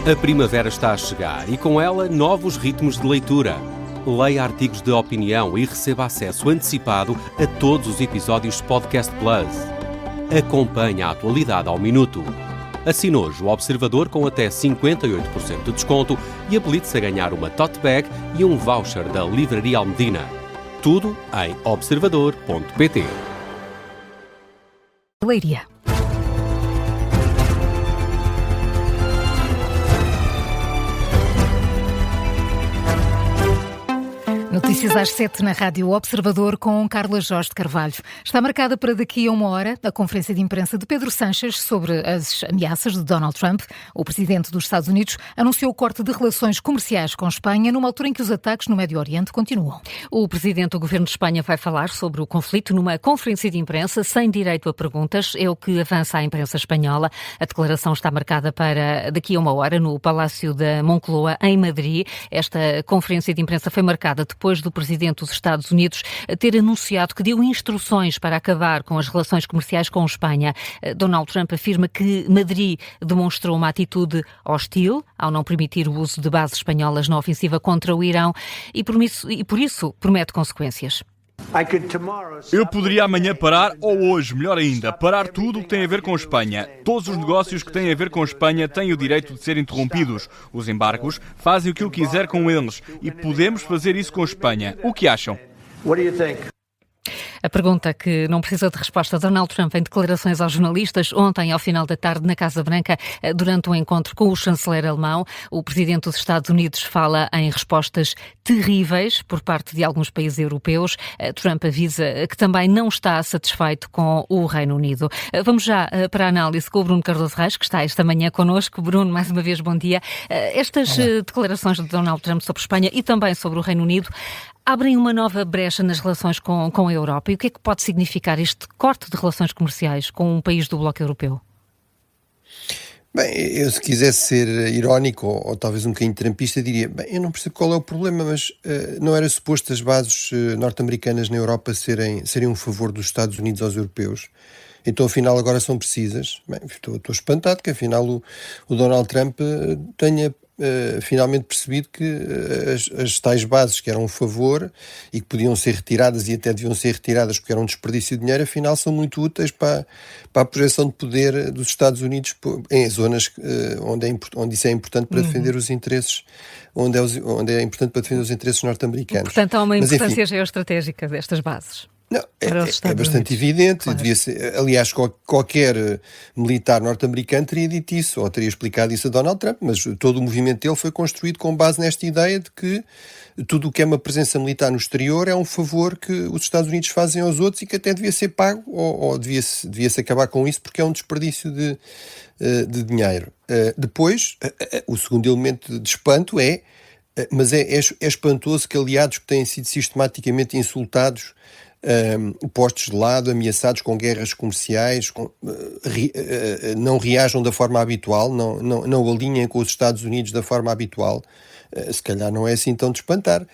A primavera está a chegar e com ela novos ritmos de leitura. Leia artigos de opinião e receba acesso antecipado a todos os episódios de Podcast Plus. Acompanhe a atualidade ao minuto. Assine hoje o Observador com até 58% de desconto e habilite-se a ganhar uma tote bag e um voucher da Livraria Almedina. Tudo em observador.pt. Leiria. Notícias às 7 na Rádio Observador com Carla Jorge de Carvalho. Está marcada para daqui a uma hora a conferência de imprensa de Pedro Sánchez sobre as ameaças de Donald Trump. O presidente dos Estados Unidos anunciou o corte de relações comerciais com Espanha numa altura em que os ataques no Médio Oriente continuam. O presidente do governo de Espanha vai falar sobre o conflito numa conferência de imprensa sem direito a perguntas. É o que avança a imprensa espanhola. A declaração está marcada para daqui a uma hora no Palácio da Moncloa, em Madrid. Esta conferência de imprensa foi marcada depois do presidente dos Estados Unidos ter anunciado que deu instruções para acabar com as relações comerciais com Espanha. Donald Trump afirma que Madrid demonstrou uma atitude hostil ao não permitir o uso de bases espanholas na ofensiva contra o Irão e por isso promete consequências. Eu poderia amanhã parar, ou hoje, melhor ainda, parar tudo o que tem a ver com Espanha. Todos os negócios que têm a ver com Espanha têm o direito de ser interrompidos. Os embargos fazem o que eu quiser com eles e podemos fazer isso com Espanha. O que acham? A pergunta que não precisa de resposta. Donald Trump, em declarações aos jornalistas, ontem, ao final da tarde, na Casa Branca, durante um encontro com o chanceler alemão, o presidente dos Estados Unidos fala em respostas terríveis por parte de alguns países europeus. Trump avisa que também não está satisfeito com o Reino Unido. Vamos já para a análise com o Bruno Cardoso Reis, que está esta manhã connosco. Bruno, mais uma vez, bom dia. Estas declarações de Donald Trump sobre Espanha e também sobre o Reino Unido abrem uma nova brecha nas relações com a Europa. E o que é que pode significar este corte de relações comerciais com um país do bloco europeu? Bem, eu se quisesse ser irónico ou talvez um bocadinho trampista, diria, bem, eu não percebo qual é o problema, mas não era suposto as bases norte-americanas na Europa serem um favor dos Estados Unidos aos europeus. Então, afinal, agora são precisas. Bem, estou espantado que, afinal, o Donald Trump tenha finalmente percebido que as tais bases que eram um favor e que podiam ser retiradas e até deviam ser retiradas porque eram um desperdício de dinheiro, afinal são muito úteis para a projeção de poder dos Estados Unidos em zonas onde isso é importante para defender os interesses, onde é importante para defender os interesses norte-americanos. Portanto, há uma importância geoestratégica destas bases. Não, é bastante evidente, claro. Devia ser, aliás, qualquer militar norte-americano teria dito isso, ou teria explicado isso a Donald Trump, mas todo o movimento dele foi construído com base nesta ideia de que tudo o que é uma presença militar no exterior é um favor que os Estados Unidos fazem aos outros e que até devia ser pago, ou devia-se acabar com isso porque é um desperdício de dinheiro. Depois, o segundo elemento de espanto é espantoso que aliados que têm sido sistematicamente insultados, postos de lado, ameaçados com guerras comerciais, não reajam da forma habitual, não alinhem com os Estados Unidos da forma habitual. Se calhar não é assim tão de espantar.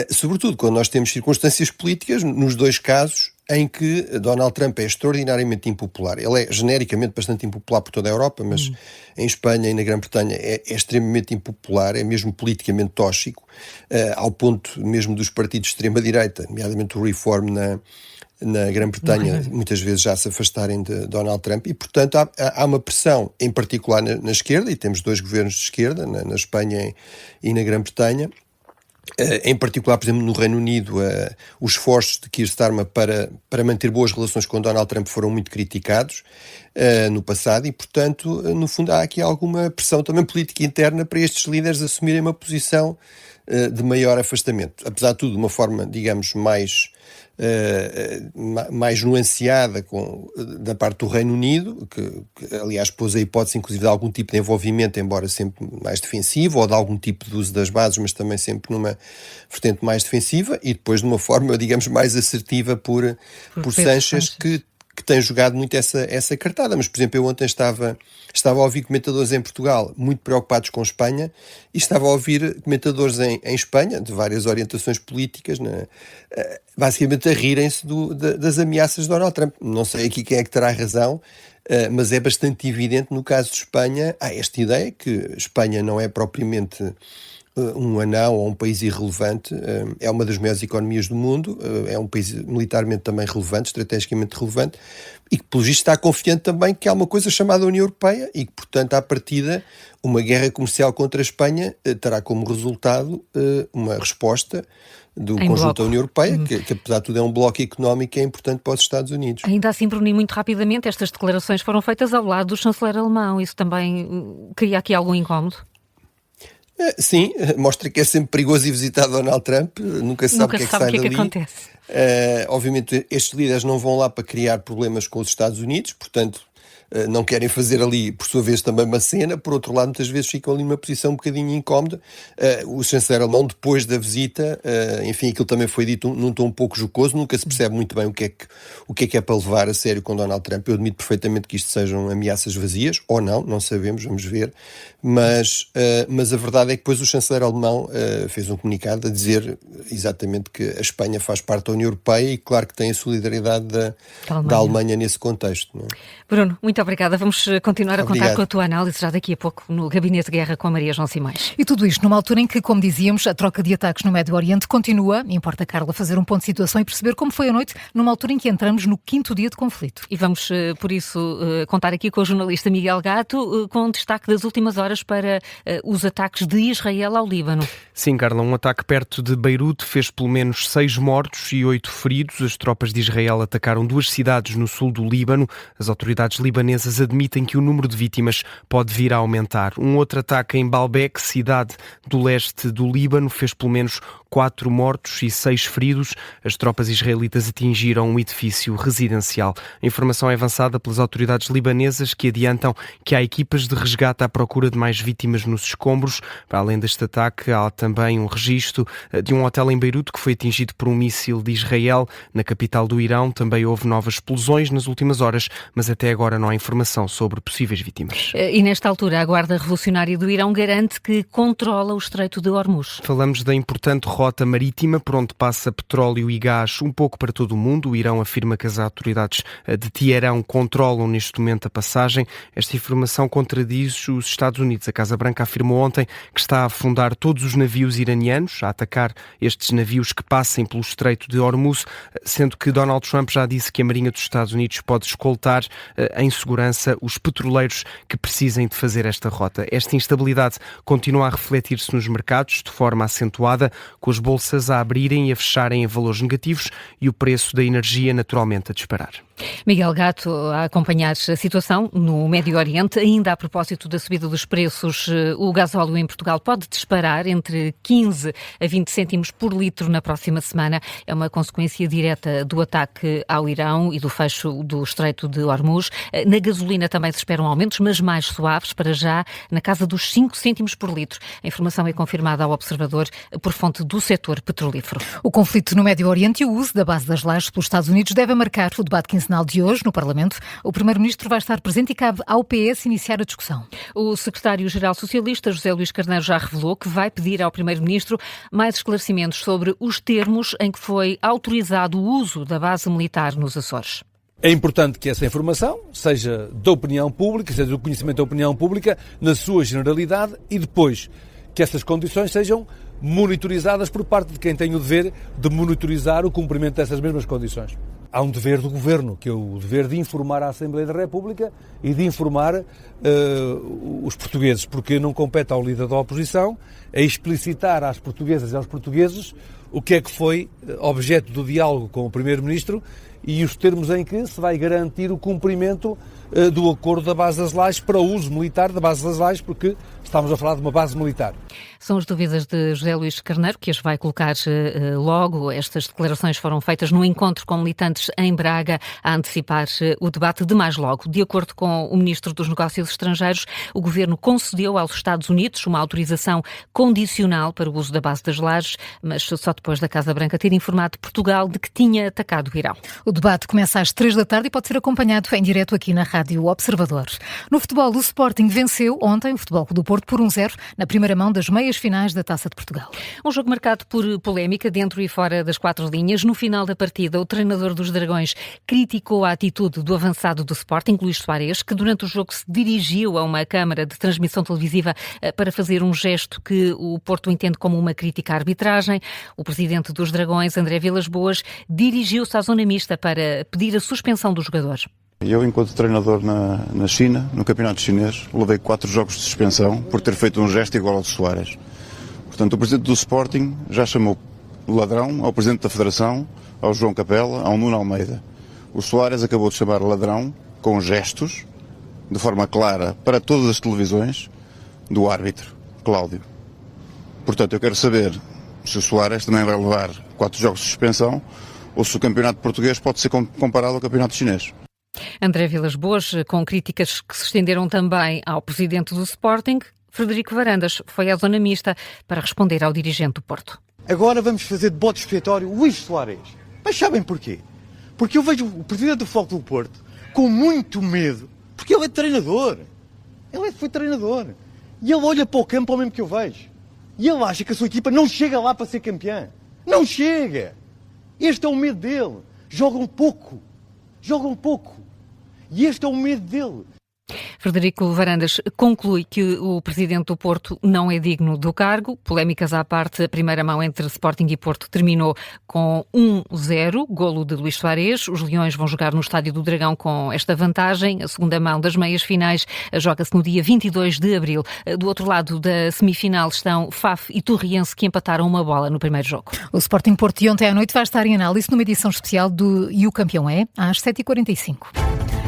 Sobretudo quando nós temos circunstâncias políticas, nos dois casos, em que Donald Trump é extraordinariamente impopular. Ele é genericamente bastante impopular por toda a Europa, mas em Espanha e na Grã-Bretanha é extremamente impopular, é mesmo politicamente tóxico, ao ponto mesmo dos partidos de extrema-direita, nomeadamente o Reform na Grã-Bretanha, muitas vezes já se afastarem de Donald Trump, e portanto há uma pressão, em particular na esquerda, e temos dois governos de esquerda, na Espanha e na Grã-Bretanha. Em particular, por exemplo, no Reino Unido, os esforços de Keir Starmer para manter boas relações com Donald Trump foram muito criticados no passado e, portanto, no fundo há aqui alguma pressão também política interna para estes líderes assumirem uma posição de maior afastamento. Apesar de tudo, de uma forma, digamos, mais nuanceada da parte do Reino Unido, que aliás pôs a hipótese inclusive de algum tipo de envolvimento, embora sempre mais defensivo, ou de algum tipo de uso das bases, mas também sempre numa vertente mais defensiva, e depois de uma forma, digamos, mais assertiva por Sánchez, que que tem jogado muito essa cartada. Mas, por exemplo, eu ontem estava a ouvir comentadores em Portugal muito preocupados com Espanha e estava a ouvir comentadores em Espanha, de várias orientações políticas, basicamente a rirem-se das ameaças de Donald Trump. Não sei aqui quem é que terá razão, mas é bastante evidente no caso de Espanha, há esta ideia que Espanha não é propriamente um anão ou um país irrelevante, é uma das maiores economias do mundo, é um país militarmente também relevante, estrategicamente relevante, e que, pelo visto, está confiante também que há uma coisa chamada União Europeia e que, portanto, à partida, uma guerra comercial contra a Espanha terá como resultado uma resposta do conjunto da União Europeia, que apesar de tudo é um bloco económico que é importante para os Estados Unidos. Ainda assim, Bruno, muito rapidamente, estas declarações foram feitas ao lado do chanceler alemão. Isso também cria aqui algum incómodo? Sim, mostra que é sempre perigoso ir visitar Donald Trump, nunca se sabe o que é que sai dali. Acontece. Obviamente estes líderes não vão lá para criar problemas com os Estados Unidos, portanto não querem fazer ali, por sua vez, também uma cena. Por outro lado, muitas vezes ficam ali numa posição um bocadinho incómoda. O chanceler alemão, depois da visita, enfim, aquilo também foi dito num tom um pouco jocoso, nunca se percebe muito bem o que é para levar a sério com Donald Trump. Eu admito perfeitamente que isto sejam ameaças vazias, ou não sabemos, vamos ver, mas a verdade é que depois o chanceler alemão fez um comunicado a dizer exatamente que a Espanha faz parte da União Europeia e claro que tem a solidariedade da Alemanha nesse contexto. Não é? Bruno, muito obrigada. Vamos continuar a contar com a tua análise já daqui a pouco no Gabinete de Guerra com a Maria João Simões. E tudo isto numa altura em que, como dizíamos, a troca de ataques no Médio Oriente continua. Importa, Carla, fazer um ponto de situação e perceber como foi a noite, numa altura em que entramos no 5º dia de conflito. E vamos, por isso, contar aqui com o jornalista Miguel Gato, com destaque das últimas horas para os ataques de Israel ao Líbano. Sim, Carla, um ataque perto de Beirute fez pelo menos 6 mortos e 8 feridos. As tropas de Israel atacaram 2 cidades no sul do Líbano. As autoridades libanesas admitem que o número de vítimas pode vir a aumentar. Um outro ataque em Baalbek, cidade do leste do Líbano, fez pelo menos 4 mortos e 6 feridos. As tropas israelitas atingiram um edifício residencial. A informação é avançada pelas autoridades libanesas, que adiantam que há equipas de resgate à procura de mais vítimas nos escombros. Para além deste ataque, há também um registro de um hotel em Beirute que foi atingido por um míssil de Israel. Na capital do Irão também houve novas explosões nas últimas horas, mas até agora não há informação sobre possíveis vítimas. E nesta altura, a Guarda Revolucionária do Irão garante que controla o Estreito de Hormuz. Falamos da importante rota marítima por onde passa petróleo e gás um pouco para todo o mundo. O Irão afirma que as autoridades de Teherão controlam neste momento a passagem. Esta informação contradiz os Estados Unidos. A Casa Branca afirmou ontem que está a afundar todos os navios iranianos, a atacar estes navios que passem pelo Estreito de Hormuz, sendo que Donald Trump já disse que a Marinha dos Estados Unidos pode escoltar em segurança os petroleiros que precisem de fazer esta rota. Esta instabilidade continua a refletir-se nos mercados de forma acentuada, com as bolsas a abrirem e a fecharem em valores negativos e o preço da energia naturalmente a disparar. Miguel Gato, a acompanhar a situação no Médio Oriente, ainda a propósito da subida dos preços, o gasóleo em Portugal pode disparar entre 15 a 20 cêntimos por litro na próxima semana. É uma consequência direta do ataque ao Irão e do fecho do Estreito de Hormuz. Na gasolina também se esperam aumentos, mas mais suaves, para já na casa dos 5 cêntimos por litro. A informação é confirmada ao Observador por fonte do setor petrolífero. O conflito no Médio Oriente e o uso da base das lajes pelos Estados Unidos deve marcar o debate quinzenal de hoje no Parlamento. O Primeiro-Ministro vai estar presente e cabe ao PS iniciar a discussão. O Secretário-Geral Socialista, José Luís Carneiro, já revelou que vai pedir ao Primeiro-Ministro mais esclarecimentos sobre os termos em que foi autorizado o uso da base militar nos Açores. É importante que essa informação seja da opinião pública, seja do conhecimento da opinião pública, na sua generalidade, e depois que essas condições sejam monitorizadas por parte de quem tem o dever de monitorizar o cumprimento dessas mesmas condições. Há um dever do Governo, que é o dever de informar a Assembleia da República e de informar os portugueses, porque não compete ao líder da oposição a explicitar às portuguesas e aos portugueses o que é que foi objeto do diálogo com o Primeiro-Ministro e os termos em que se vai garantir o cumprimento do acordo da base das lajes para o uso militar da base das lajes, porque estamos a falar de uma base militar. São as dúvidas de José Luís Carneiro, que as vai colocar logo. Estas declarações foram feitas num encontro com militantes em Braga, a antecipar o debate de mais logo. De acordo com o Ministro dos Negócios Estrangeiros, o Governo concedeu aos Estados Unidos uma autorização condicional para o uso da base das Lajes, mas só depois da Casa Branca ter informado Portugal de que tinha atacado o Irão. O debate começa às 3 da tarde e pode ser acompanhado em direto aqui na Rádio Observador. No futebol, o Sporting venceu ontem o Futebol Clube do Porto por 1-0 na primeira mão das meias finais da Taça de Portugal. Um jogo marcado por polémica dentro e fora das quatro linhas. No final da partida, o treinador dos Dragões criticou a atitude do avançado do Sporting, Luís Soares, que durante o jogo se dirigiu a uma câmara de transmissão televisiva para fazer um gesto que o Porto entende como uma crítica à arbitragem. O presidente dos Dragões, André Vilas-Boas, dirigiu-se à zona mista para pedir a suspensão do jogador. Eu, enquanto treinador na China, no campeonato chinês, levei 4 jogos de suspensão por ter feito um gesto igual ao de Soares. Portanto, o presidente do Sporting já chamou ladrão ao presidente da Federação, ao João Capela, ao Nuno Almeida. O Soares acabou de chamar ladrão, com gestos, de forma clara, para todas as televisões, do árbitro, Cláudio. Portanto, eu quero saber se o Soares também vai levar 4 jogos de suspensão ou se o campeonato português pode ser comparado ao campeonato chinês. André Vilas-Boas, com críticas que se estenderam também ao presidente do Sporting, Frederico Varandas foi à zona mista para responder ao dirigente do Porto. Agora vamos fazer de bode expiatório Luís Soares. Mas sabem porquê? Porque eu vejo o presidente do Futebol Clube do Porto com muito medo, porque ele é treinador. Foi treinador. E ele olha para o campo ao mesmo que eu vejo. E ele acha que a sua equipa não chega lá para ser campeã. Não chega. Este é o medo dele. Jogam pouco. E este é o medo dele. Frederico Varandas conclui que o presidente do Porto não é digno do cargo. Polémicas à parte, a primeira mão entre Sporting e Porto terminou com 1-0, golo de Luís Soares. Os Leões vão jogar no Estádio do Dragão com esta vantagem. A segunda mão das meias finais joga-se no dia 22 de abril. Do outro lado da semifinal estão Faf e Torriense, que empataram uma bola no primeiro jogo. O Sporting Porto de ontem à noite vai estar em análise numa edição especial do E o Campeão é, às 7h45.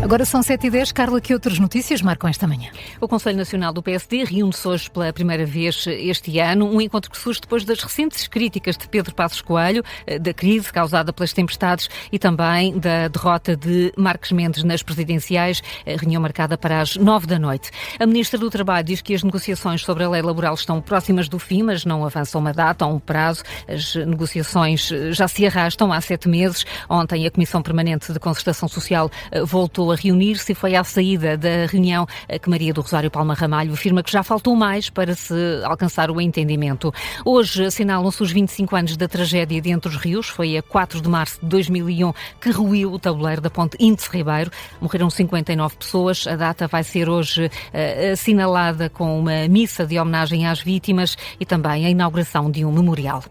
Agora são 7h10. Carla, que outras notícias marcam esta manhã? O Conselho Nacional do PSD reúne-se hoje pela primeira vez este ano, um encontro que surge depois das recentes críticas de Pedro Passos Coelho, da crise causada pelas tempestades e também da derrota de Marques Mendes nas presidenciais, reunião marcada para as 9 da noite. A Ministra do Trabalho diz que as negociações sobre a lei laboral estão próximas do fim, mas não avançam uma data ou um prazo. As negociações já se arrastam há 7 meses. Ontem a Comissão Permanente de Concertação Social voltou a reunir-se e foi à saída da reunião que Maria do Rosário Palma Ramalho afirma que já faltou mais para se alcançar o entendimento. Hoje assinalam-se os 25 anos da tragédia de Entre os Rios. Foi a 4 de março de 2001 que ruiu o tabuleiro da ponte Índice Ribeiro. Morreram 59 pessoas. A data vai ser hoje assinalada com uma missa de homenagem às vítimas e também a inauguração de um memorial.